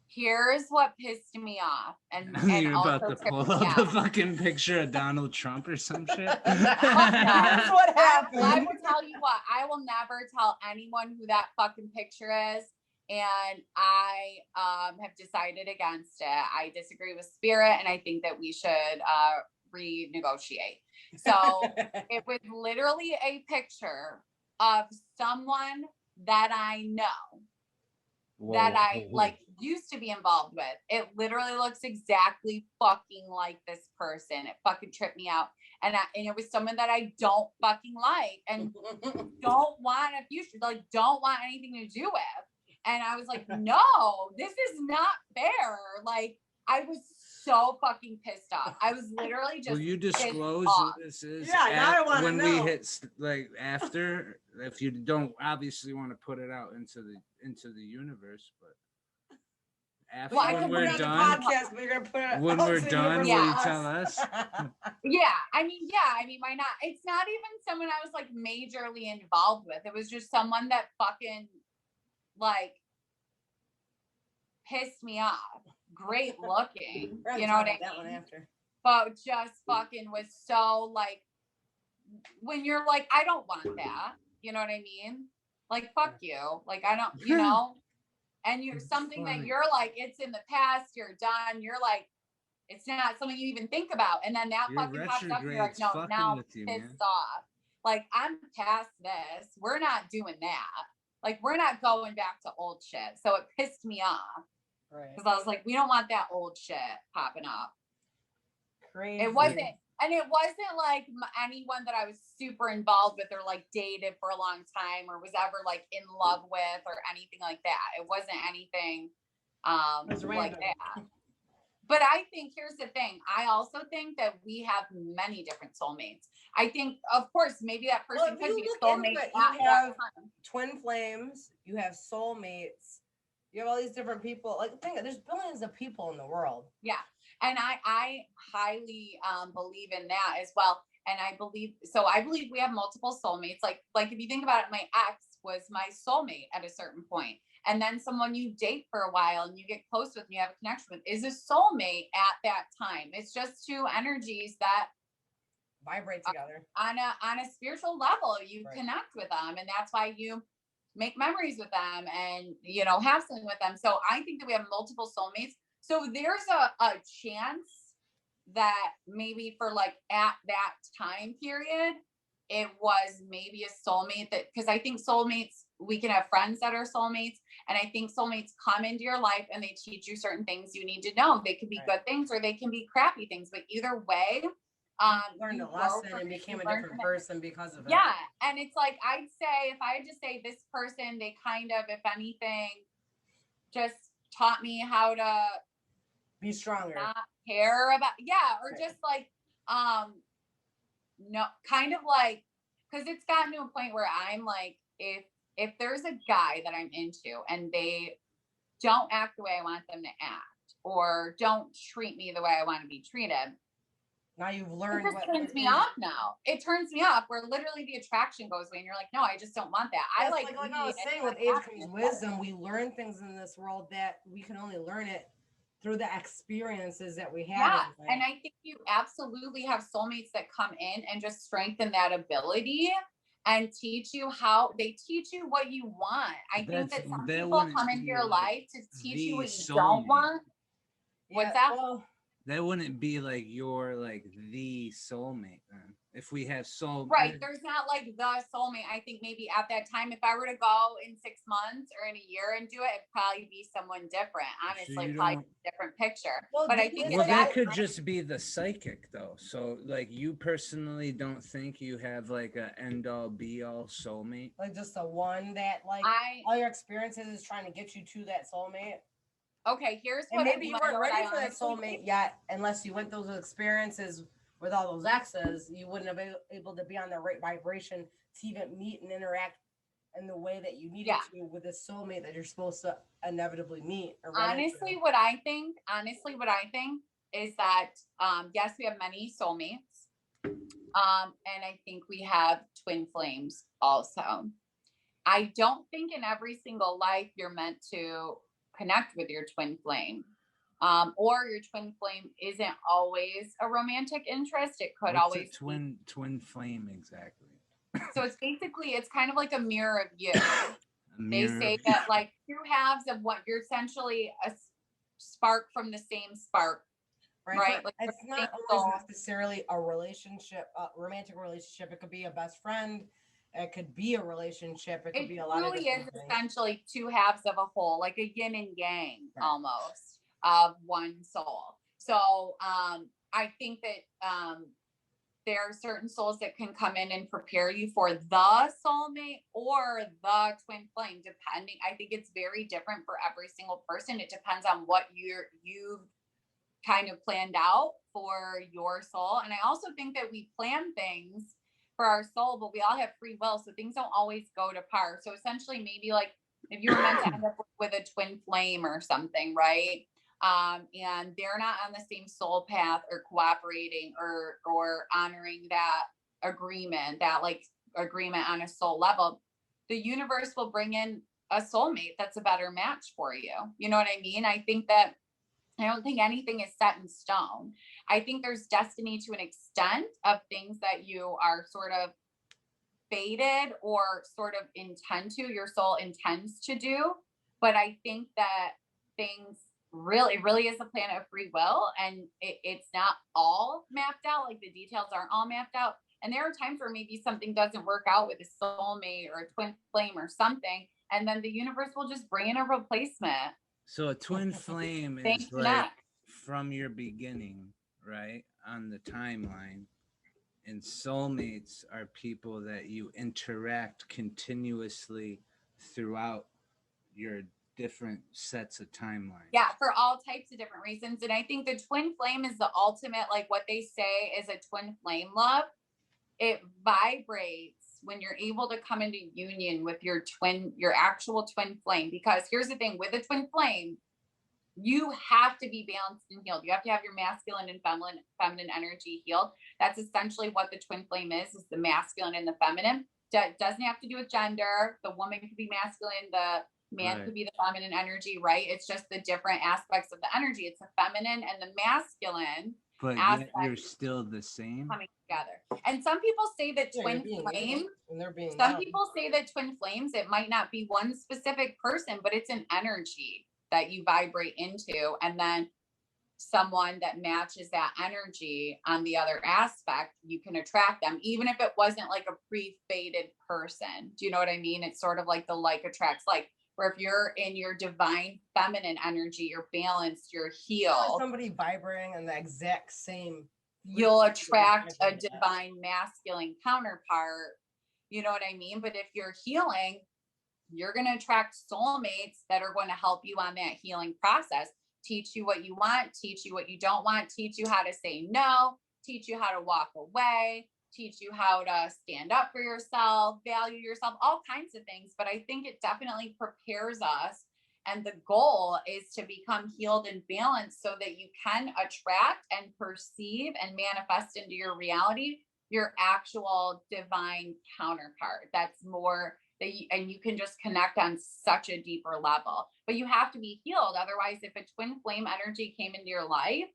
Here's what pissed me off, and you're about to pull up a fucking picture of Donald Trump or some shit. That's what happened. I will tell you what. I will never tell anyone who that fucking picture is, and I have decided against it. I disagree with Spirit, and I think that we should renegotiate. So it was literally a picture of someone that I know. Whoa, that I like used to be involved with. It literally looks exactly fucking like this person. It fucking tripped me out. And it was someone that I don't fucking like and don't want a future, like don't want anything to do with. And I was like, no, this is not fair. Like I was so fucking pissed off. I was literally just. Will you disclose who this is? Yeah, now I want to know. When we hit like after, if you don't obviously want to put it out into the universe, but after when we're done, podcast, we're gonna put it when we're done, will you tell us? Yeah, I mean, why not? It's not even someone I was like majorly involved with. It was just someone that fucking like pissed me off. Great looking, you know what I mean? That one after. But just fucking was so like, when you're like, I don't want that, you know what I mean? Like, fuck you. Like, I don't, you know, and you're something that you're like, it's in the past, you're done. You're like, it's not something you even think about. And then that fucking pops up. You're like, no, now pissed off. Like, I'm past this. We're not doing that. Like, we're not going back to old shit. So it pissed me off. Right. Because I was like, we don't want that old shit popping up. Crazy. It wasn't like anyone that I was super involved with or like dated for a long time or was ever like in love with or anything like that. It wasn't anything like that. But I think here's the thing. I also think that we have many different soulmates. I think, of course, maybe that person could be a soulmate. You have twin flames. You have soulmates. You have all these different people. Like, think there's billions of people in the world. Yeah. And I highly believe in that as well. And I believe we have multiple soulmates. Like if you think about it, my ex was my soulmate at a certain point. And then someone you date for a while and you get close with and you have a connection with is a soulmate at that time. It's just two energies that vibrate together. On a spiritual level, you connect with them. And that's why you make memories with them and, you know, have something with them. So I think that we have multiple soulmates. So there's a chance that maybe for like at that time period, it was maybe a soulmate that, because I think soulmates, we can have friends that are soulmates. And I think soulmates come into your life and they teach you certain things you need to know. They could be good things or they can be crappy things, but either way, learned a lesson and became a different person because of it. Yeah. And it's like, I'd say, if I had to say this person, they kind of, if anything, just taught me how to be stronger, not care about, or just like, no, kind of like, because it's gotten to a point where I'm like, if there's a guy that I'm into and they don't act the way I want them to act or don't treat me the way I want to be treated, now you've learned. It just turns me off now. It turns me off where literally the attraction goes away and you're like, no, I just don't want that. I like I was saying, with age comes wisdom. We learn things in this world that we can only learn it through the experiences that we have. Yeah. And I think you absolutely have soulmates that come in and just strengthen that ability and teach you what you want. I think that some people come into your life to teach you what you don't want. What's that? Well, that wouldn't be like your like the soulmate then. If we have soul, right, there's not like the soulmate. I think maybe at that time, if I were to go in 6 months or in a year and do it, it'd probably be someone different. Honestly, you probably don't- a different picture. Well, But I think well, it's that that could just be the psychic, though. So, like, you personally don't think you have like a end all be all soulmate? like just the one that like all your experiences is trying to get you to that soulmate. Okay, here's And what maybe you weren't ready for that honestly soulmate yet, unless you went those experiences with all those exes. You wouldn't have been able to be on the right vibration to even meet and interact in the way that you needed to with this soulmate that you're supposed to inevitably meet. Honestly, what I think is that yes, we have many soulmates, and I think we have twin flames also. I don't think in every single life you're meant to connect with your twin flame. Or your twin flame isn't always a romantic interest. It could What's always a twin flame exactly. So it's kind of like a mirror of you. They say that like two halves of what you're essentially a spark from the same spark. Right? Like it's not always necessarily a relationship, a romantic relationship. It could be a best friend. It could be a relationship. It could be a lot of different things. Essentially two halves of a whole, like a yin and yang almost of one soul. So I think that there are certain souls that can come in and prepare you for the soulmate or the twin flame, depending. I think it's very different for every single person. It depends on what you've kind of planned out for your soul. And I also think that we plan things for our soul, but we all have free will. So things don't always go to par. So essentially maybe like if you were meant to end up with a twin flame or something, right? And they're not on the same soul path or cooperating or honoring that agreement on a soul level, the universe will bring in a soulmate that's a better match for you. You know what I mean? I don't think anything is set in stone. I think there's destiny to an extent of things that you are sort of fated or sort of your soul intends to do. But I think that things really is a planet of free will, and it's not all mapped out. Like the details aren't all mapped out. And there are times where maybe something doesn't work out with a soulmate or a twin flame or something. And then the universe will just bring in a replacement. So a twin flame is like from your beginning, right? On the timeline. And soulmates are people that you interact continuously throughout your different sets of timelines. Yeah, for all types of different reasons. And I think the twin flame is the ultimate, like what they say is a twin flame love. It vibrates when you're able to come into union with your actual twin flame. Because here's the thing, with a twin flame, you have to be balanced and healed. You have to have your masculine and feminine energy healed. That's essentially what the twin flame is the masculine and the feminine. Doesn't have to do with gender. The woman could be masculine, the man could be the feminine energy, right? It's just the different aspects of the energy. It's the feminine and the masculine. But yet you're still the same coming together. And some people say that twin flames, people say that twin flames, it might not be one specific person, but it's an energy that you vibrate into. And then someone that matches that energy on the other aspect, you can attract them, even if it wasn't like a pre-fated person. Do you know what I mean? It's sort of like the like attracts like, where if you're in your divine feminine energy, you're balanced, you're healed. Somebody vibrating in the exact same. You'll attract a divine masculine counterpart. You know what I mean? But if you're healing, you're going to attract soulmates that are going to help you on that healing process. Teach you what you want, teach you what you don't want, teach you how to say no, teach you how to walk away, teach you how to stand up for yourself, value yourself, all kinds of things. But I think it definitely prepares us. And the goal is to become healed and balanced so that you can attract and perceive and manifest into your reality your actual divine counterpart. That's more that and you can just connect on such a deeper level. But you have to be healed. Otherwise, if a twin flame energy came into your life,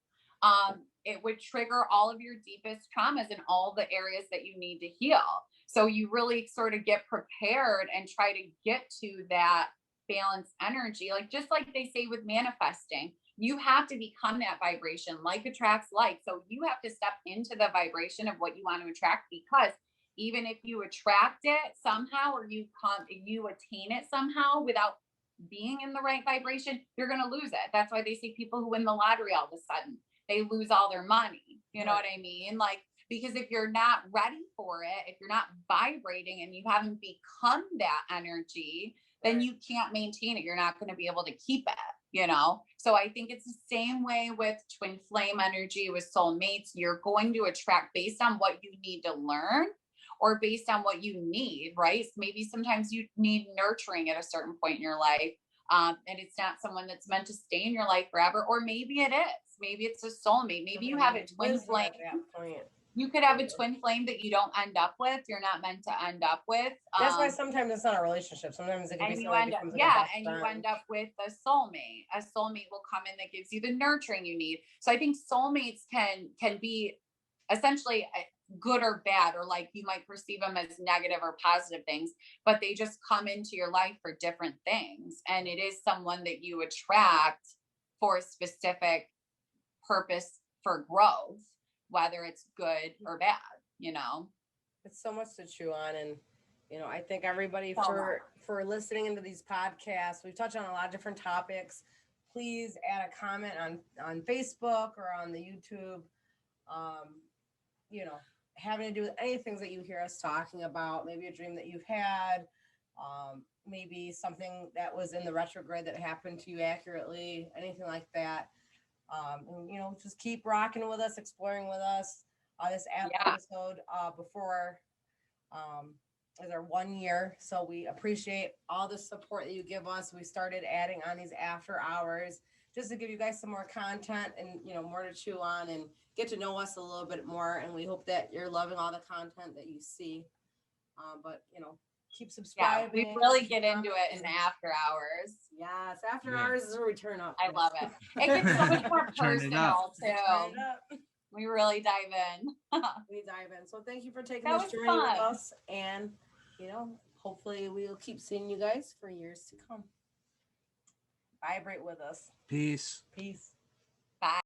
it would trigger all of your deepest traumas in all the areas that you need to heal. So you really sort of get prepared and try to get to that balanced energy. Like, just like they say with manifesting, You have to become that vibration. Like attracts like. So you have to step into the vibration of what you want to attract, because even if you attract it somehow, or you attain it somehow without being in the right vibration, you're going to lose it. That's why they say people who win the lottery, all of a sudden they lose all their money. You know what I mean? Like, because if you're not ready for it, if you're not vibrating and you haven't become that energy, then you can't maintain it. You're not going to be able to keep it, you know? So I think it's the same way with twin flame energy, with soulmates. You're going to attract based on what you need to learn, or based on what you need, right? So maybe sometimes you need nurturing at a certain point in your life. And it's not someone that's meant to stay in your life forever. Or maybe it is. Maybe it's a soulmate. Maybe you have a twin flame. You could have a twin flame that you don't end up with. You're not meant to end up with. That's why sometimes it's not a relationship. Sometimes it can be you end up, you end up with a soulmate. A soulmate will come in that gives you the nurturing you need. So I think soulmates can be essentially good or bad, or like you might perceive them as negative or positive things, but they just come into your life for different things. And it is someone that you attract for a specific purpose for growth, whether it's good or bad, you know. It's so much to chew on. And you know, I thank everybody for listening into these podcasts. We've touched on a lot of different topics. Please add a comment on Facebook or on the YouTube, you know, having to do with any things that you hear us talking about, maybe a dream that you've had, maybe something that was in the retrograde that happened to you accurately, anything like that. And, you know, just keep rocking with us, exploring with us. This episode before is our 1 year. So we appreciate all the support that you give us. We started adding on these after hours just to give you guys some more content and, you know, more to chew on and get to know us a little bit more. And we hope that you're loving all the content that you see. But, you know, keep subscribing. Yeah, we really get into it in the after hours. Yes, after hours is where we turn up. I love it. It gets so much more personal too. We really dive in. We dive in. So thank you for taking this journey with us. And, you know, hopefully we'll keep seeing you guys for years to come. Vibrate with us. Peace. Peace. Bye.